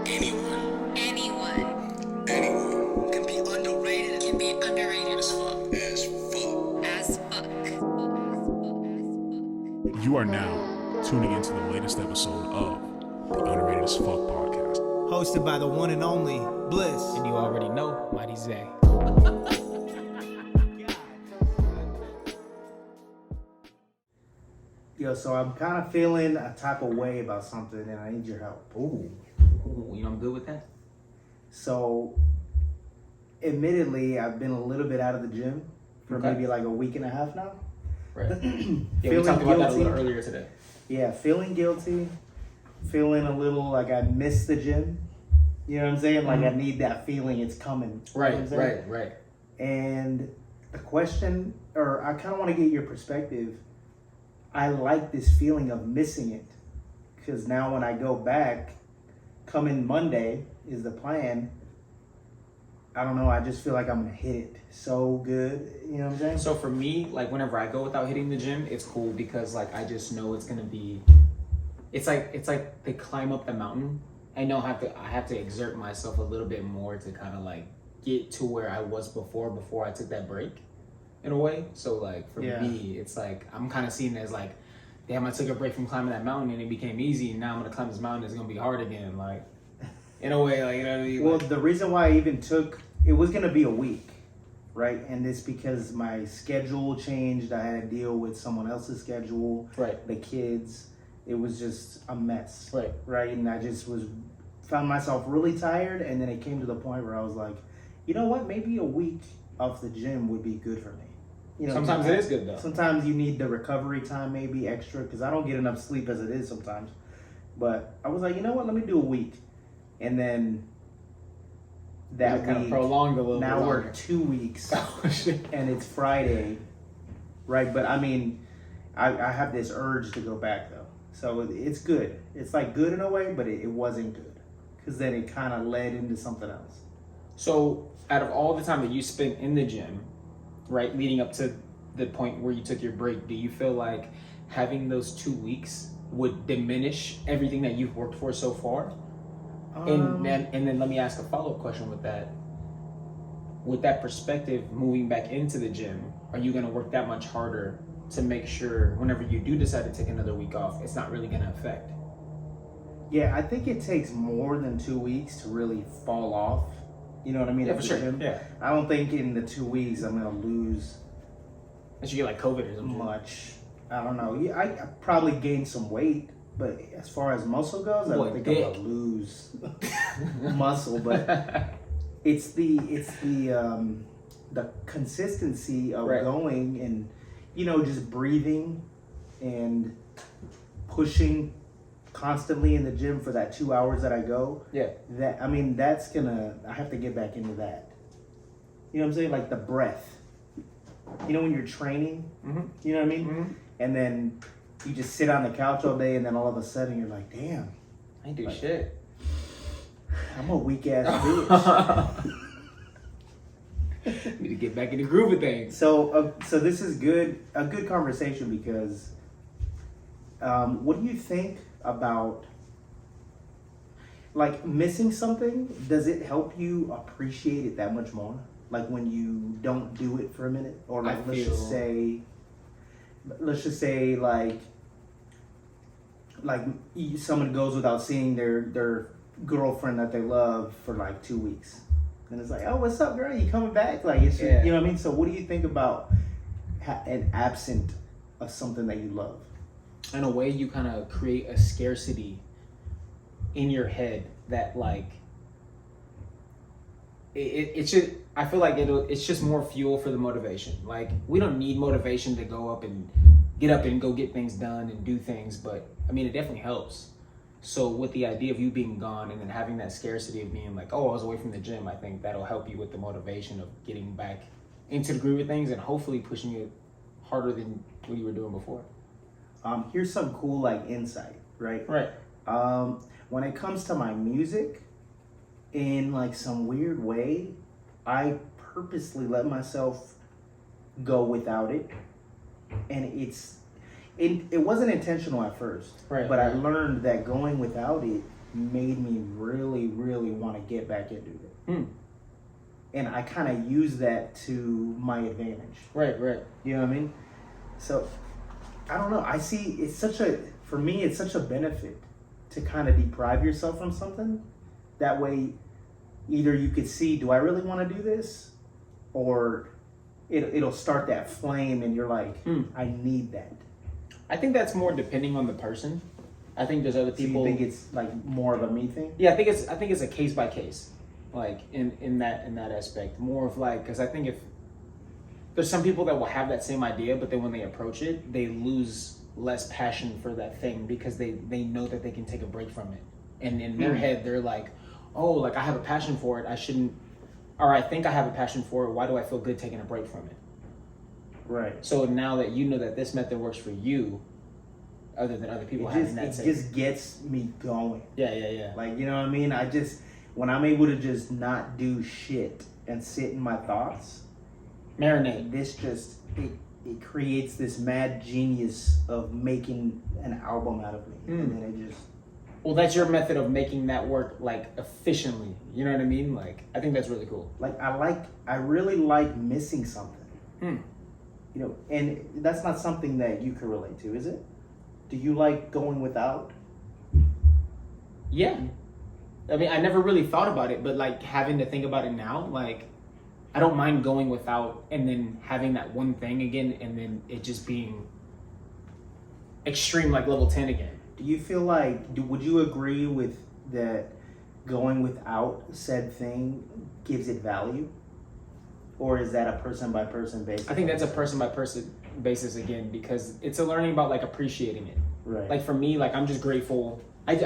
Anyone. Anyone. Anyone can be underrated. Can be underrated As fuck. As fuck. as fuck. You are now tuning into the latest episode of the Underrated as Fuck podcast. Hosted by the one and only Bliss. And you already know, Mighty Zay. Yo, so I'm kind of feeling a type of way about something and I need your help. Ooh, you know I'm good with that. So, admittedly, I've been a little bit out of the gym for Okay. maybe like a week and a half now. Right. Yeah, we Feeling talked about that a little guilty. earlier today. Yeah, feeling guilty, feeling a little like I missed the gym. You know what I'm saying? Like I need that feeling, it's coming. You know what I'm saying? Right. And the question, or I kind of want to get your perspective. I like this feeling of missing it because now when I go back, coming Monday is the plan. I don't know. I just feel like I'm gonna hit it so good. You know what I'm saying? So for me, like whenever I go without hitting the gym, it's cool because like I just know it's gonna be. It's like they climb up the mountain. I know I have to exert myself a little bit more to kind of like get to where I was before I took that break. In a way, so like for me, it's like I'm kind of seeing it as like, damn, I took a break from climbing that mountain and it became easy, and now I'm gonna climb this mountain. It's gonna be hard again, like in a way, like you know what I mean. Well, Like, the reason why I even took it was gonna be a week, right? And it's because my schedule changed. I had to deal with someone else's schedule, right, the kids. It was just a mess, right. And I just found myself really tired. And then it came to the point where I was like, you know what? Maybe a week off the gym would be good for me. You know, Sometimes it is good though. Sometimes you need the recovery time, maybe extra, because I don't get enough sleep as it is sometimes. But I was like, you know what? Let me do a week, and then that It kind of week. prolonged a little. Now bit we're longer. 2 weeks, Oh shit. and it's Friday, right? But I mean, I have this urge to go back though, so it's good. It's like good in a way, but it wasn't good, because then it kind of led into something else. So out of all the time that you spent in the gym, right, leading up to the point where you took your break, do you feel like having those 2 weeks would diminish everything that you've worked for so far? And then let me ask a follow-up question with that. With that perspective, moving back into the gym, are you going to work that much harder to make sure whenever you do decide to take another week off, it's not really going to affect? Yeah, I think it takes more than 2 weeks to really fall off. You know what I mean? Yeah, at for the sure. gym. Yeah. I don't think in the 2 weeks I'm gonna lose Unless you get like COVID or something. much. I don't know. Yeah, I probably gained some weight, but as far as muscle goes, I don't Boy, think I'm dick. gonna lose muscle. But it's the consistency of Right. going and just breathing and pushing constantly in the gym for that 2 hours that I go. Yeah. I have to get back into that. You know what I'm saying? Like the breath. You know when you're training, you know what I mean? Mhm. And then you just sit on the couch all day and then all of a sudden you're like, damn, I ain't do Like- shit. I'm a weak ass bitch. Need to get back in the groove of things. So this is a good conversation because what do you think about like missing something? Does it help you appreciate it that much more? Like when you don't do it for a minute, or like let's just say someone goes without seeing their girlfriend that they love for like 2 weeks, and it's like, oh, what's up, girl? You coming back? Like it's Yeah. you know what I mean. So what do you think about an absent of something that you love? In a way, you kind of create a scarcity in your head that like it should. I feel like it's just more fuel for the motivation. Like we don't need motivation to go up and go get things done and do things, but I mean it definitely helps. So with the idea of you being gone and then having that scarcity of being like, oh, I was away from the gym, I think that'll help you with the motivation of getting back into the groove of things and hopefully pushing you harder than what you were doing before. Here's some cool like insight, right? Right. When it comes to my music, in like some weird way, I purposely let myself go without it, and it wasn't intentional at first, Right, but I right. learned that going without it made me really, really want to get back into it. And I kind of use that to my advantage. Right. You know what I mean? So, I don't know. I see for me, it's such a benefit to kind of deprive yourself from something. That way, either you could see, do I really want to do this? Or it'll start that flame and you're like, I need that. I think that's more depending on the person. I think there's other people. So you think it's like more of a me thing? Yeah, I think it's a case by case, like in that aspect. More of like, because I think if there's some people that will have that same idea, but then when they approach it, they lose less passion for that thing because they know that they can take a break from it, and in their head they're like, oh, like I have a passion for it, I shouldn't, or I think I have a passion for it. Why do I feel good taking a break from it? Right. So now that you know that this method works for you, other than other people having that it just gets me going. Yeah. Like, you know what I mean? When I'm able to just not do shit and sit in my thoughts, marinate. This just it creates this mad genius of making an album out of me, and then it just. Well, that's your method of making that work like efficiently. You know what I mean? Like, I think that's really cool. Like I really like missing something. You know, and that's not something that you can relate to, is it? Do you like going without? Yeah. I mean, I never really thought about it, but like having to think about it now, like I don't mind going without and then having that one thing again and then it just being extreme, like level 10 again. Do you feel like, would you agree with that going without said thing gives it value? Or is that a person by person basis? I think that's a person by person basis again, because it's a learning about like appreciating it. Right. Like for me, like I'm just grateful. I've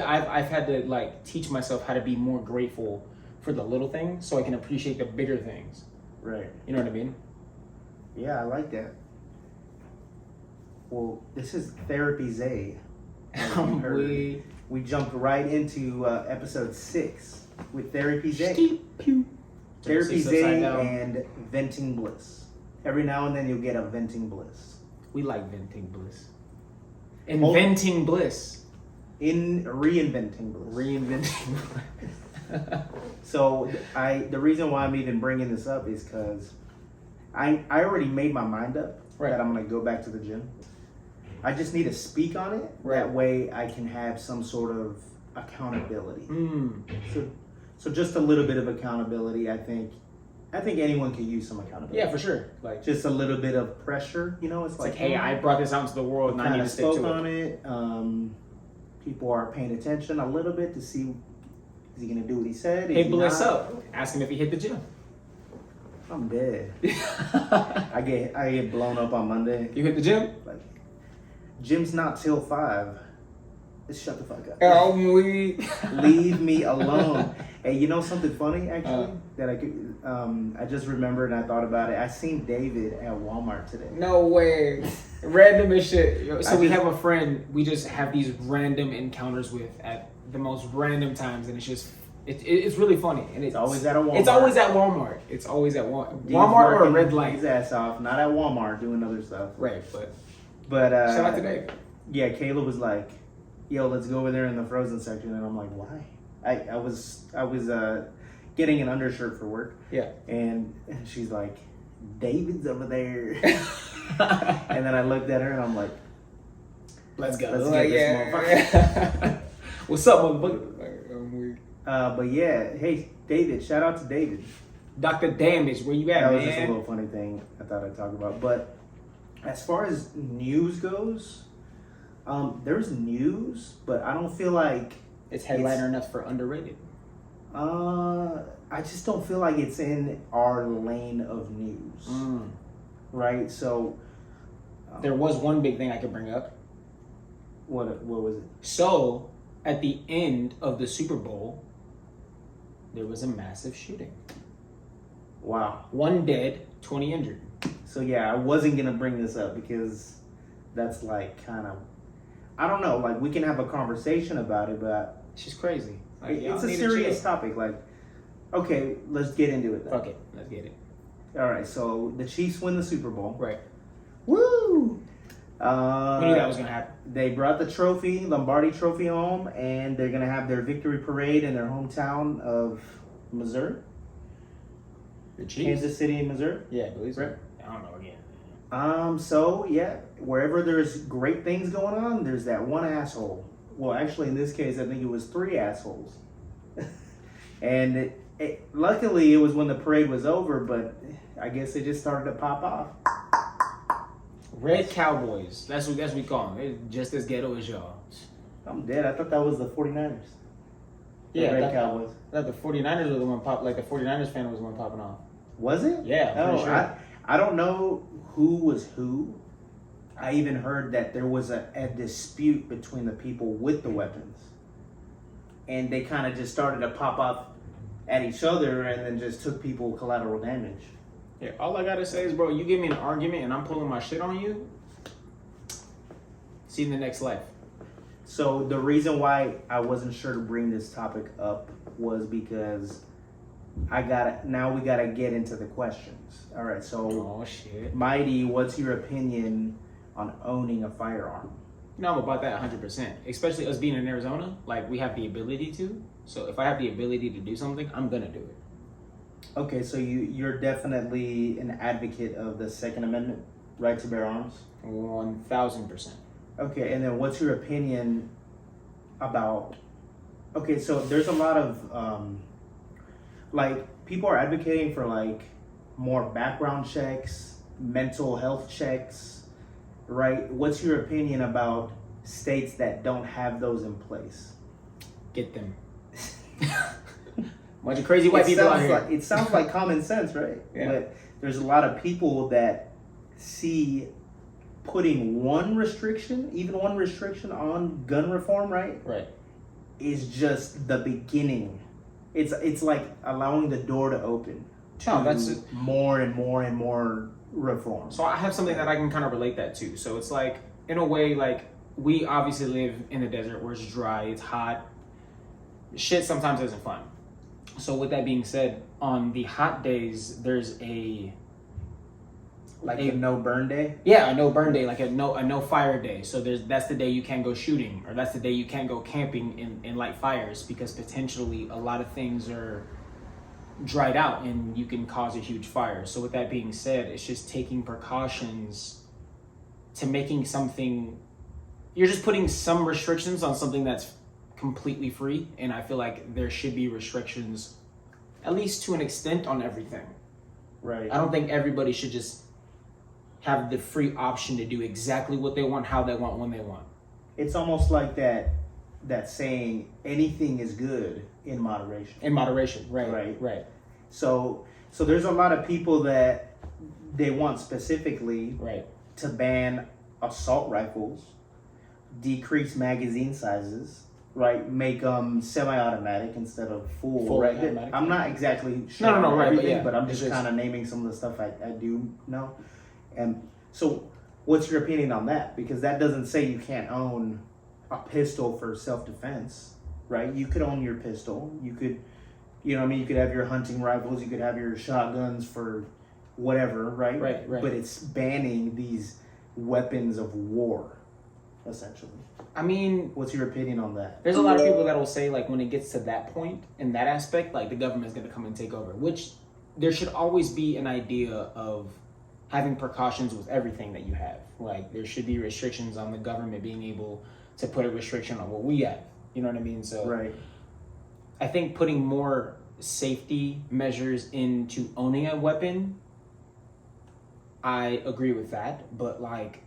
had to like teach myself how to be more grateful for the little things so I can appreciate the bigger things. Right. You know what I mean? Yeah, I like that. Well, this is Therapy Zay. We jumped right into episode 6 with Therapy Zay. Therapy Zay and Venting Bliss. Every now and then you'll get a Venting Bliss. We like venting bliss. Inventing bliss. Reinventing bliss. Reinventing bliss. So the reason why I'm even bringing this up is because I already made my mind up that I'm going to go back to the gym. I just need to speak on it. Right. That way I can have some sort of accountability. So just a little bit of accountability. I think anyone can use some accountability. Yeah, for sure. Like just a little bit of pressure. You know, it's like hey, I brought this out into the world and I need to stick to on it. People are paying attention a little bit to see, is he gonna do what he said? Hey, Bliss up. Ask him if he hit the gym. I'm dead. I get blown up on Monday. You hit the gym? Like, gym's not till 5. Just shut the fuck up. Leave me alone. Hey, you know something funny actually that I could I just remembered and I thought about it. I seen David at Walmart today. No way. Random as shit. So we have a friend we just have these random encounters with at the most random times, and it's just it's really funny, and it's always at a Walmart. It's always at Walmart. It's always at Walmart or a red light. His ass off, not at Walmart doing other stuff. Right, but shout out to Dave. Yeah, Caleb was like, "Yo, let's go over there in the frozen section," and I'm like, "Why?" I was getting an undershirt for work. Yeah, and she's like, "David's over there," and then I looked at her and I'm like, "Let's go, let's get this motherfucker." What's up, motherfucker? But yeah, hey David, shout out to David. Dr. Damage, where you at, man? That was just a little funny thing I thought I'd talk about. But as far as news goes, there's news, but I don't feel like it's headliner enough for underrated. I just don't feel like it's in our lane of news, right? So there was one big thing I could bring up. What was it? So at the end of the Super Bowl, there was a massive shooting. Wow. 1 dead, 20 injured. So yeah, I wasn't gonna bring this up because that's like kind of, I don't know, like we can have a conversation about it, but it's just crazy. Like, it's a serious topic. Like, okay, let's get into it then. Okay, let's get it. All right, so the Chiefs win the Super Bowl. Right. Woo! We knew that was gonna happen. They brought the trophy, Lombardi Trophy, home, and they're gonna have their victory parade in their hometown of Missouri, The Chiefs? Kansas City, Missouri. Yeah, I believe so. Right. I don't know again. So yeah, wherever there's great things going on, there's that one asshole. Well, actually, in this case, I think it was 3 assholes. And luckily, it was when the parade was over, but I guess it just started to pop off. Red Cowboys. That's what we call them. They're just as ghetto as y'all. I'm dead. I thought that was the 49ers. The Yeah, Red Cowboys. That the 49ers were the one pop. Like the 49ers fan was the one popping off. Was it? Yeah, I'm pretty sure. I don't know who was who. I even heard that there was a dispute between the people with the weapons. And they kind of just started to pop up at each other and then just took people collateral damage. Yeah, all I gotta say is, bro, you give me an argument and I'm pulling my shit on you. See you in the next life. So the reason why I wasn't sure to bring this topic up was because now we gotta get into the questions. All right, so Oh shit. Mighty, what's your opinion on owning a firearm? You know, I'm about that 100%. Especially us being in Arizona, like we have the ability to. So if I have the ability to do something, I'm gonna do it. Okay, so you're definitely an advocate of the Second Amendment, right to bear arms. 1000%. Okay, and then what's your opinion about? Okay, so there's a lot of like people are advocating for like more background checks, mental health checks, right? What's your opinion about states that don't have those in place? Get them. Bunch of crazy white people out here. It sounds like common sense, right? Yeah. But there's a lot of people that see putting one restriction on gun reform, right? Right. Is just the beginning. It's like allowing the door to open to No, that's more and more and more reform. So I have something that I can kind of relate that to. So it's like, in a way, like we obviously live in the desert where it's dry, it's hot. Shit sometimes isn't fun. So with that being said, on the hot days, there's a no burn day. Yeah, a no burn day, like a no fire day. So that's the day you can't go shooting, or that's the day you can't go camping and light fires, because potentially a lot of things are dried out and you can cause a huge fire. So with that being said, it's just taking precautions to making something. You're just putting some restrictions on something that's completely free, and I feel like there should be restrictions, at least to an extent, on everything. Right. I don't think everybody should just have the free option to do exactly what they want, how they want, when they want. It's almost like that saying, anything is good in moderation. In moderation, right. So there's a lot of people that they want specifically Right. to ban assault rifles, decrease magazine sizes, right? Make them semi-automatic instead of full right? automatic. I'm not exactly sure No, on right, but everything, yeah, but I'm it's just kind of naming some of the stuff I do know. And so what's your opinion on that? Because that doesn't say you can't own a pistol for self-defense, right? You could own your pistol. You could, you know what I mean? You could have your hunting rifles. You could have your shotguns for whatever, right? Right. But it's banning these weapons of war, essentially. I mean, What's your opinion on that? there's a lot of people that will say, like, when it gets to that point, in that aspect, like, the government's going to come and take over, which there should always be an idea of having precautions with everything that you have. Like, there should be restrictions on the government being able to put a restriction on what we have. You know what I mean? So Right. I think putting more safety measures into owning a weapon, I agree with that. But, like,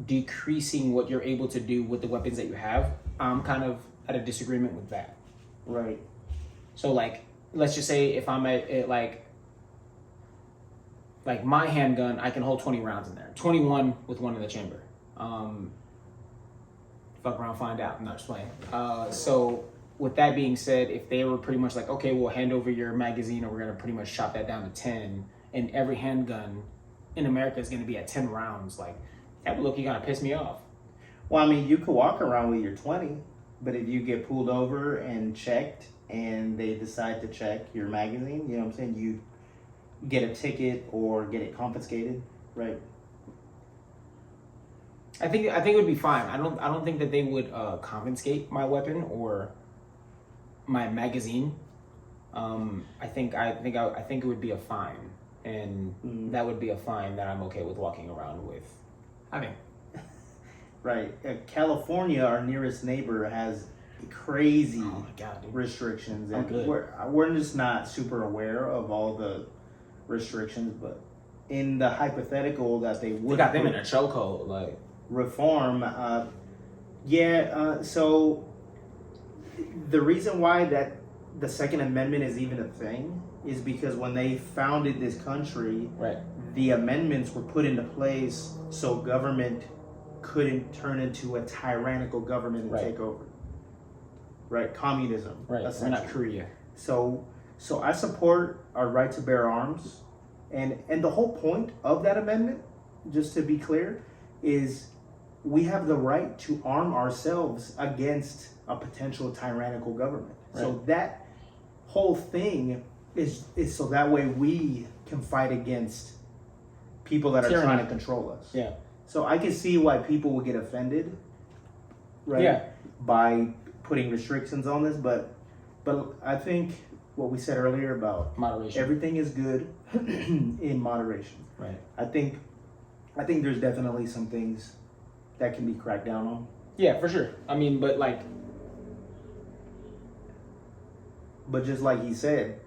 decreasing what you're able to do with the weapons that you have, I'm kind of at a disagreement with that. Right. So, like, let's just say if I'm at like my handgun, I can hold 20 rounds in there. 21 with one in the chamber. Fuck around, find out. I'm not just playing. So with that being said, if they were pretty much like, okay, we'll hand over your magazine, or we're gonna pretty much chop that down to 10, and every handgun in America is gonna be at 10 rounds, like, that would look, you gotta piss me off. Well, I mean, you could walk around with your 20, but if you get pulled over and checked and they decide to check your magazine, you know what I'm saying? You get a ticket or get it confiscated, right? I think it would be fine. I don't think that they would confiscate my weapon or my magazine. I think it would be a fine, and that would be a fine that I'm okay with walking around with. I mean, Right. California, our nearest neighbor, has crazy oh my god, dude. restrictions, I'm and good. we're just not super aware of all the restrictions. But in the hypothetical that they They would got them in a chokehold, like. reform, so the reason why that the Second Amendment is even a thing is because when they founded this country, Right. the amendments were put into place so government couldn't turn into a tyrannical government and Right. take over. Right, communism. Right. We're essentially. not Korea. So I support our right to bear arms, and the whole point of that amendment, just to be clear, is we have the right to arm ourselves against a potential tyrannical government. So Right. that whole thing is so that way we can fight against people that are Tyranny. trying to control us. Yeah. So I can see why people would get offended, right? Yeah. By putting restrictions on this, but I think what we said earlier about Moderation. everything is good in moderation. Right. I think there's definitely some things that can be cracked down on. Yeah, for sure. I mean, but like, But just like he said,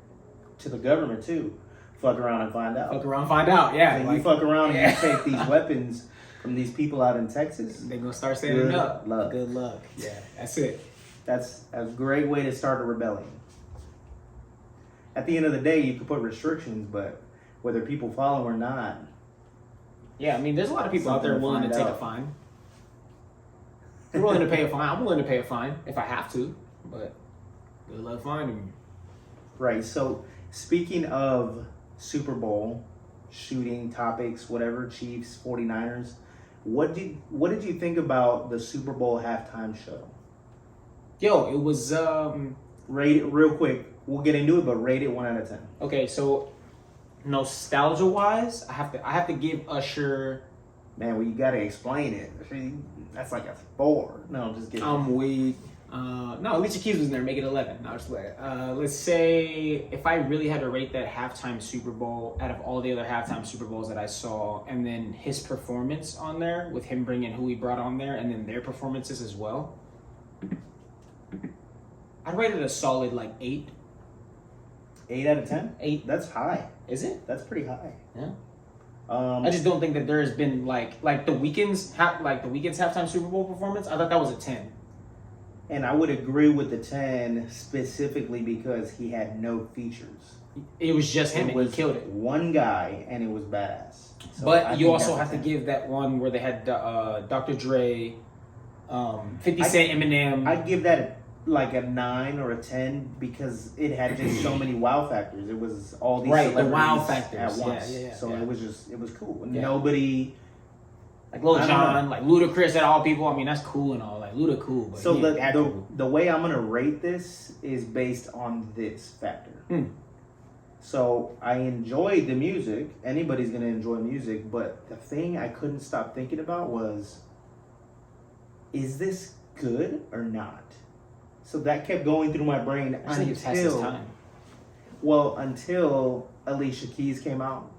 to the government too, fuck around and find out. fuck around, find out. Yeah. If like, you fuck around yeah. and you take these weapons from these people out in Texas, They gonna start standing Good up. luck. Good luck. Yeah, that's it. that's a great way to start a rebellion. At the end of the day, you could put restrictions, but whether people follow or not, Yeah, I mean, there's a lot of people out there Something to willing to find take a out. fine. They're willing to pay a fine. I'm willing to pay a fine if I have to, but good luck finding me. right? So speaking of Super Bowl shooting topics, whatever, Chiefs, 49ers, what did you think about the Super Bowl halftime show? Yo, it was Rate it real quick. We'll get into it, but rate it 1 out of 10. okay. So nostalgia wise, I have to give Usher. Man, well, you gotta explain it. That's like a 4. No, just kidding. I'm weak. No, Alicia Keys was in there. Make it 11. No, just play. Let's say if I really had to rate that halftime Super Bowl out of all the other halftime Super Bowls that I saw, and then his performance on there with him bringing who he brought on there, and then their performances as well, I'd rate it a solid like 8. 8 out of 10. 8. That's high. Is it? That's pretty high. Yeah. Um, I just don't think that there has been like the weekend's halftime Super Bowl performance. I thought that was a 10. and I would agree with the 10 specifically because he had no features. It was just him, It and he was killed it. one guy, and it was badass. So But I you think also that's have a to 10. give that one where they had Dr. Dre, 50 Cent, Eminem. I'd give that like a 9 or a 10 because it had just so many wow factors. It was all these Right, the wow celebrities factors. at Yeah, once. yeah, So yeah. it was cool. Yeah. Nobody. like Lil I don't Jon, like Ludacris at all people. I mean, that's cool and all. Like Luda cool, but So he ain't that the cool. the way I'm gonna rate this is based on this factor. Hmm. So I enjoyed the music. Anybody's gonna enjoy music, but the thing I couldn't stop thinking about was, is this good or not? So that kept going through my brain I think it's past his until time. until Alicia Keys came out,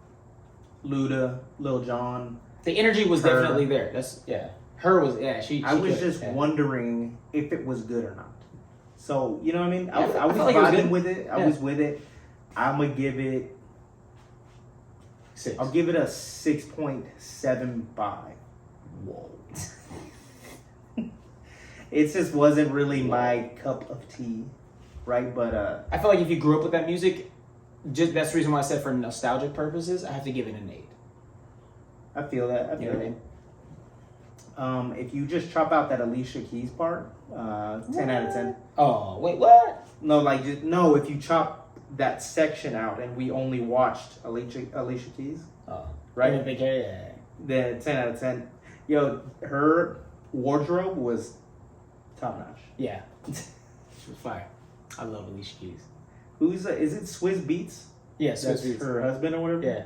Luda, Lil Jon. The energy was Her. definitely there. That's yeah. Her was yeah. She I was could, just yeah. wondering if it was good or not. So you know what I mean? Yeah, I I was felt like it was vibing good. with it. I Yeah. was with it. I'm gonna give it. 6. I'll give it a 6.75. Whoa. It just wasn't really my cup of tea, right? But I feel like if you grew up with that music, just that's the reason why I said for nostalgic purposes, I have to give it an 8. I feel that. I You feel know what I mean? If you just chop out that Alicia Keys part, 10 out of 10. Oh wait, what? No, like no. If you chop that section out and we only watched Alicia Keys, Oh, right? I didn't think yeah. Then 10 out of 10. Yo, her wardrobe was top notch. Yeah. She was fire. I love Alicia Keys. Is it Swizz Beats? Yeah, That's her husband or whatever? Yeah.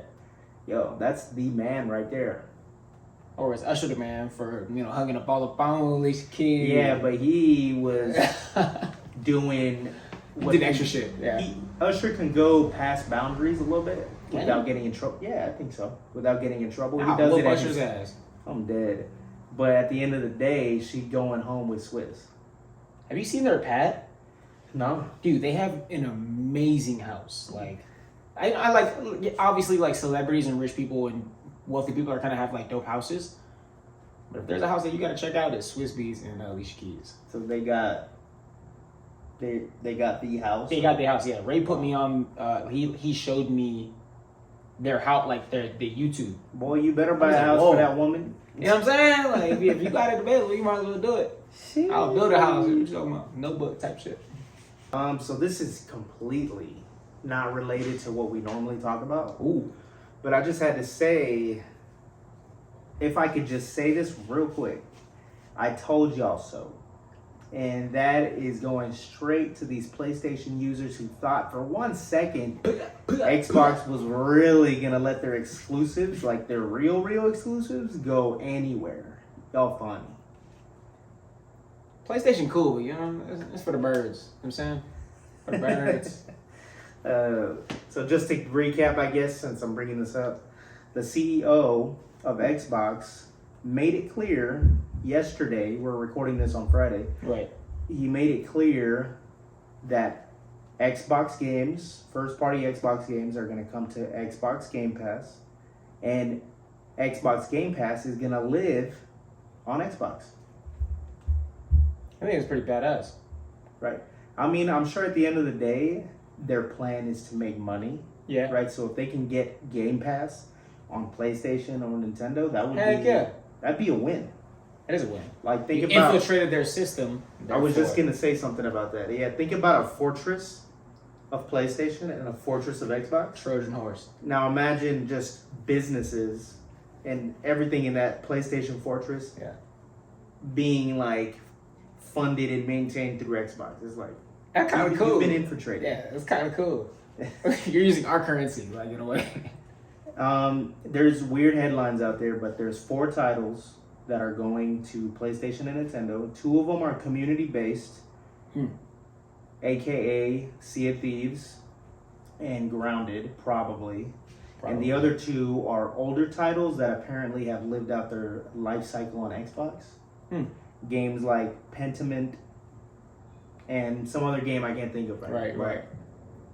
Yo, that's the man right there. Or is Usher the man for, hugging up all the Alicia Keys? Yeah, but he was doing did extra shit. Yeah. Usher can go past boundaries a little bit without getting in trouble. Yeah, I think so. Without getting in trouble, he does it. Usher's ass. I'm dead. But at the end of the day, she going home with Swiss. Have you seen their pad? No. Dude, they have an amazing house. Like, I like, obviously, like, celebrities and rich people and wealthy people are kind of have, like, dope houses. But if there's a house that you got to check out, it's Swiss Beats and Alicia Keys. So they got the house. They got the house, yeah. Ray put me on, he showed me their house, like, the YouTube. Boy, you better buy a like, house whoa. for that woman. You know what I'm saying? Like, if you got it available, you might as well do it. I'll build a house. What you talking about? Notebook type shit. So this is completely not related to what we normally talk about. Ooh. But I just had to say, if I could just say this real quick, I told y'all so. And that is going straight to these PlayStation users who thought for 1 second Xbox was really going to let their exclusives, like their real exclusives, go anywhere. Y'all funny. PlayStation cool, it's for the birds. You know what I'm saying? For the birds. So just to recap, I guess, since I'm bringing this up, the CEO of Xbox made it clear yesterday, we're recording this on Friday, Right. he made it clear that Xbox games, first-party Xbox games, are going to come to Xbox Game Pass, and Xbox Game Pass is going to live on Xbox. I think it's pretty badass. Right. I mean, I'm sure at the end of the day, their plan is to make money. Yeah. Right. So if they can get Game Pass on PlayStation or Nintendo, that would that'd be a win. It is a win. Like think You about. infiltrated their system. I was just gonna say something about that. Yeah. Think about a fortress of PlayStation and a fortress of Xbox. Trojan horse. Now imagine just businesses and everything in that PlayStation fortress. Yeah. Being like funded and maintained through Xbox. It's like That's kind of cool. You've been infiltrated. Yeah, it's kind of cool. You're using our currency, like, in a way. There's weird headlines out there, but there's 4 titles that are going to PlayStation and Nintendo. 2 of them are community based, aka Sea of Thieves and Grounded, probably. And the other 2 are older titles that apparently have lived out their life cycle on Xbox. Games like Pentiment and some other game I can't think of right now. Right.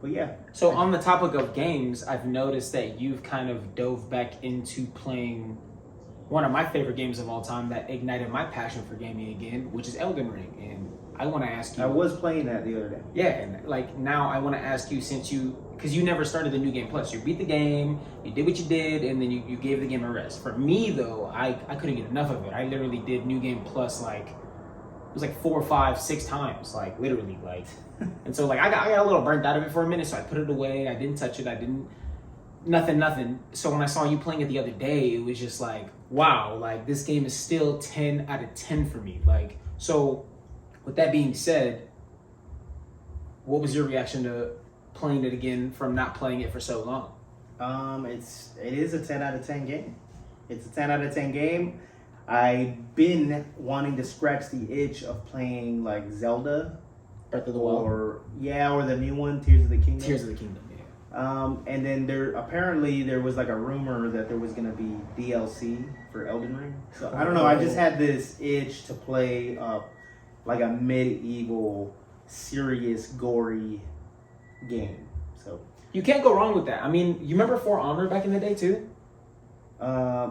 But yeah. So on the topic of games, I've noticed that you've kind of dove back into playing one of my favorite games of all time that ignited my passion for gaming again, which is Elden Ring. And I want to ask you. I was playing that the other day. Yeah, and like now I want to ask you, because you never started the New Game Plus. You beat the game, you did what you did, and then you gave the game a rest. For me though, I couldn't get enough of it. I literally did New Game Plus like, it was like 4, 5, 6 times, like literally, like. And so like I got a little burnt out of it for a minute, so I put it away. I didn't touch it. I didn't nothing. So when I saw you playing it the other day, it was just like, wow, like this game is still 10 out of 10 for me. Like, so with that being said, what was your reaction to playing it again from not playing it for so long? It is a 10 out of 10 game. It's a 10 out of 10 game. I've been wanting to scratch the itch of playing like Zelda, Breath of the Wild, or the new one, Tears of the Kingdom. Tears of the Kingdom, yeah. And then there was like a rumor that there was gonna be DLC for Elden Ring. So I don't know. I just had this itch to play like a medieval, serious, gory game. So You can't go wrong with that. I mean, you remember For Honor back in the day too?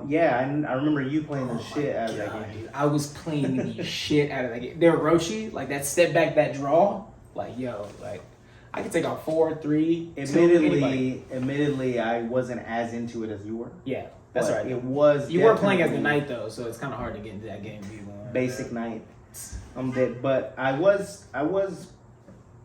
yeah, I remember you playing the shit out of that game. Dude, I was playing the shit out of that game. There, Roshi, like that step back, that draw, like yo, like I could take out 4, 3. Admittedly, I wasn't as into it as you were. Yeah, that's right. It was. You were playing as the knight though, so it's kind of hard to get into that game. Basic knight. I'm dead, but I was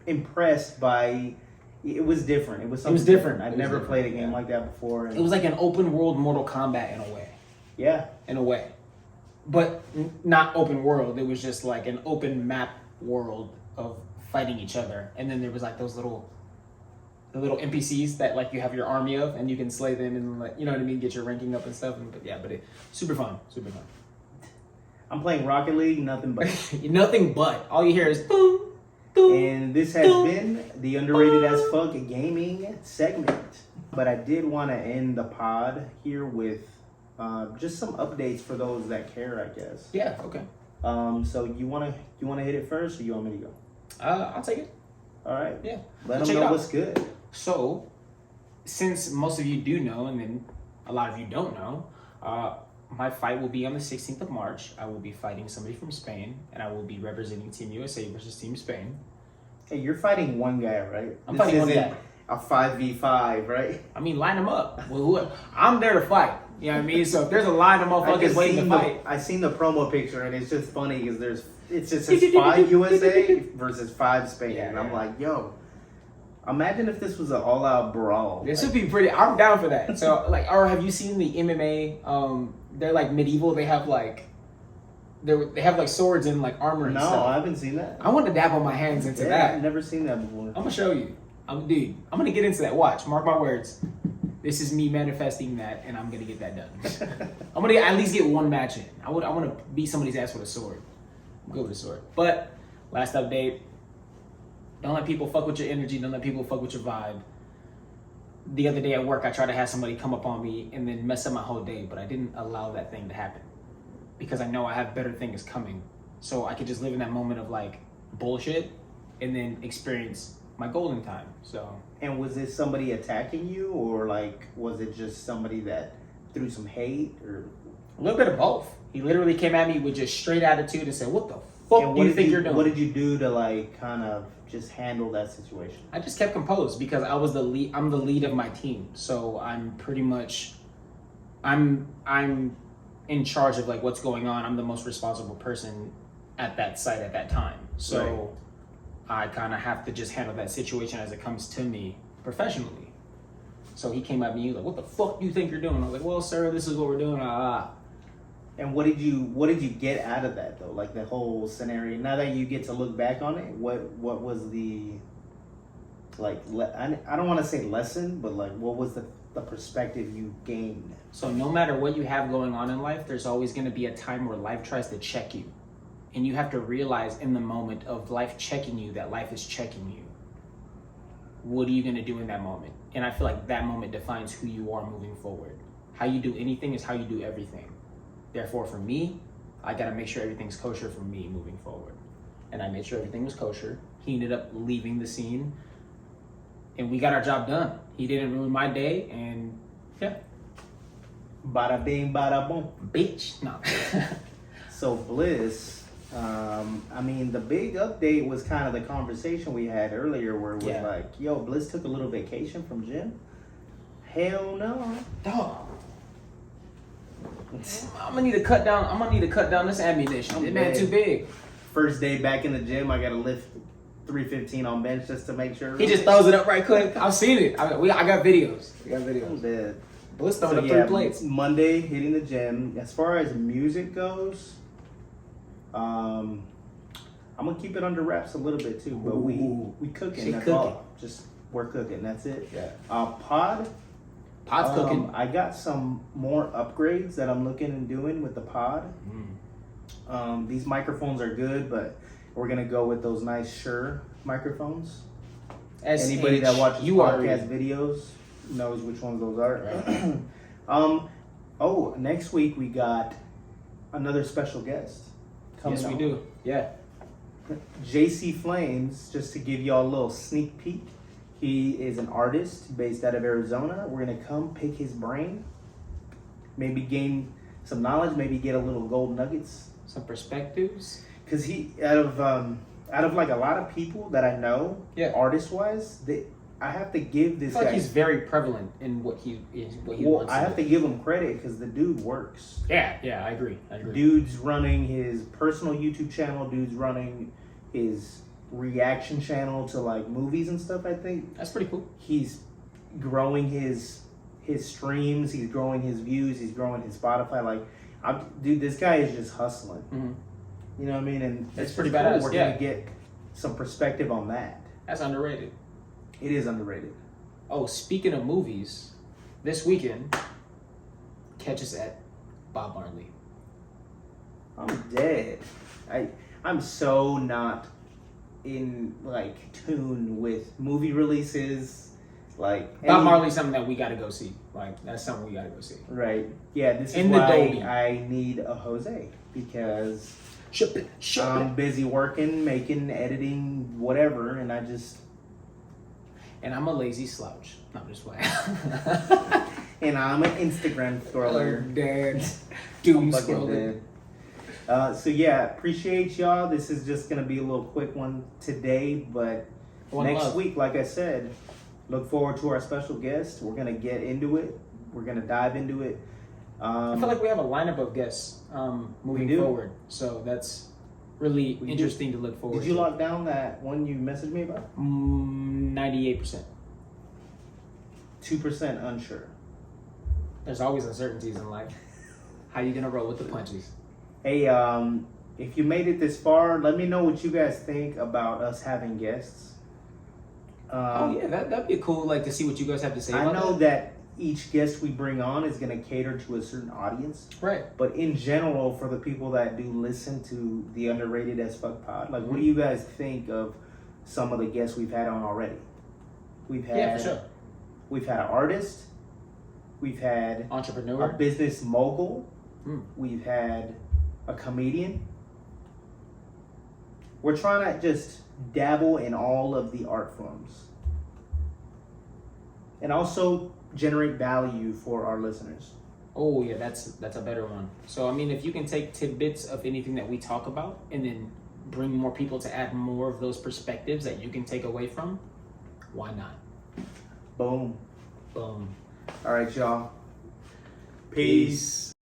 impressed by. It was different. It was different. I'd never played a game like that before. It was like an open world Mortal Kombat in a way. Yeah. In a way. But not open world. It was just like an open map world of fighting each other. And then there was like those little the little NPCs that like you have your army of, and you can slay them and like, you know what I mean, get your ranking up and stuff. But it super fun, super fun. I'm playing Rocket League, nothing but. Nothing but all you hear is boom, boom. And this has been the underrated as fuck gaming segment. But I did want to end the pod here with just some updates for those that care, I guess. Yeah. Okay. So you wanna hit it first, or you want me to go? I'll take it. All right. Yeah. Let So them check it know out. what's good. So, since most of you do know, and then a lot of you don't know, my fight will be on the 16th of March. I will be fighting somebody from Spain, and I will be representing Team USA versus Team Spain. Hey, you're fighting one guy, right? I'm fighting one isn't guy. A 5v5, right? I mean, line them up. I'm there to fight. You know what I mean? So if there's a line of motherfuckers waiting to fight. I seen the promo picture, and it's just funny because it just says 5 USA versus 5 Spain, Yeah, and I'm yeah. like, yo. Imagine if this was an all-out brawl. This would be pretty. I'm down for that. So, like, or have you seen the MMA? They're like medieval. They have like, they have like swords and like armor and No, stuff. I haven't seen that. I want to dabble my hands into I've that. never seen that before. I'm gonna show you. I'm gonna get into that. Watch, mark my words. This is me manifesting that, and I'm gonna get that done. I'm gonna at least get one match in. I want to beat somebody's ass with a sword. I'm good with a sword. But last update. Don't let people fuck with your energy. Don't let people fuck with your vibe. The other day at work, I tried to have somebody come up on me and then mess up my whole day, but I didn't allow that thing to happen because I know I have better things coming. So I could just live in that moment of like bullshit and then experience my golden time. So. And was this somebody attacking you, or like was it just somebody that threw some hate, or? A little bit of both. He literally came at me with just straight attitude and said, "What the fuck And do you think you're doing?" What did you do to like kind of just handle that situation? I just kept composed because I was the lead. I'm the lead of my team, so I'm pretty much, I'm in charge of like what's going on. I'm the most responsible person at that site at that time. So I kind of have to just handle that situation as it comes to me professionally. So he came at me, he was like, "What the fuck do you think you're doing?" I was like, "Well, sir, this is what we're doing." And what did you get out of that though? Like the whole scenario. Now that you get to look back on it, what was the like? I don't want to say lesson, but like what was the perspective you gained? So no matter what you have going on in life, there's always going to be a time where life tries to check you. And you have to realize in the moment of life checking you that life is checking you. What are you going to do in that moment? And I feel like that moment defines who you are moving forward. How you do anything is how you do everything. Therefore, for me, I got to make sure everything's kosher for me moving forward. And I made sure everything was kosher. He ended up leaving the scene. And we got our job done. He didn't ruin my day. And yeah. Bada bing, bada boom. Bitch. No. So Bliss, I mean, the big update was kind of the conversation we had earlier where it was like, yo, Bliss took a little vacation from gym. Hell no. Dog. I'm gonna need to cut down this ammunition. This man too big. First day back in the gym, I gotta lift 315 on bench just to make sure. He just throws it up right quick. I've seen it. I got videos. I'm dead. Bliss throwing up 3 plates. Monday hitting the gym. As far as music goes, I'm gonna keep it under wraps a little bit too. But we cooking. She That's cooking. all. Just we're cooking. That's it. Yeah. Pod's cooking. I got some more upgrades that I'm looking and doing with the pod. These microphones are good, but we're gonna go with those nice Shure microphones. Anybody that watches podcast videos knows which ones those are. Right. Next week we got another special guest coming. Yes, we on. do. Yeah. JC Flames, just to give y'all a little sneak peek. He is an artist based out of Arizona. We're gonna come pick his brain, maybe gain some knowledge, maybe get a little gold nuggets, Some perspectives. because he out of like a lot of people that I know, artist wise, I have to give this I feel guy. like he's very prevalent in what he wants. I have to give him credit because the dude works. Yeah, I agree. Dude's running his personal YouTube channel. Dude's running his reaction channel to like movies and stuff. I think That's pretty cool. he's growing his streams. He's growing his views. He's growing his Spotify. Like, dude, this guy is just hustling. Mm-hmm. You know what I mean? And That's it's pretty just cool. badass, We're gonna get some perspective on that. That's underrated. It is underrated. Oh, speaking of movies, this weekend, catch us at Bob Marley. I'm dead. I'm so not in like tune with movie releases. Like Bob Marley's something that we gotta go see. Like that's something we gotta go see. Right. Yeah, this is In the why Dolby. I need a Jose because Ship it. I'm busy working, making, editing, whatever, and I just And I'm a lazy slouch. No, I'm just playing. and I'm an Instagram scroller. Dead. Doom I'm fucking scrolling. dead. So yeah, appreciate y'all. This is just gonna be a little quick one today, but One next love. week, like I said, look forward to our special guest. We're gonna get into it. We're gonna dive into it. I feel like we have a lineup of guests moving do. forward, so that's really We do. interesting to look forward Did you to. lock down that one you messaged me about? 98%. 2% unsure. There's always uncertainties in life. How you gonna roll with the punches? Hey, if you made it this far, let me know what you guys think about us having guests. Oh yeah, that'd be cool. Like to see what you guys have to say. I about know that. that each guest we bring on is going to cater to a certain audience, Right. but in general, for the people that do listen to the Underrated as Fuck Pod, like, what do you guys think of some of the guests we've had on already? We've had, Yeah, for sure. We've had an artist. We've had a Entrepreneur. business mogul. Hmm. We've had a comedian. We're trying to just dabble in all of the art forms and also generate value for our listeners. Oh yeah, that's a better one. So I mean, if you can take tidbits of anything that we talk about and then bring more people to add more of those perspectives that you can take away from, why not? Boom. Boom. All right, y'all. Peace.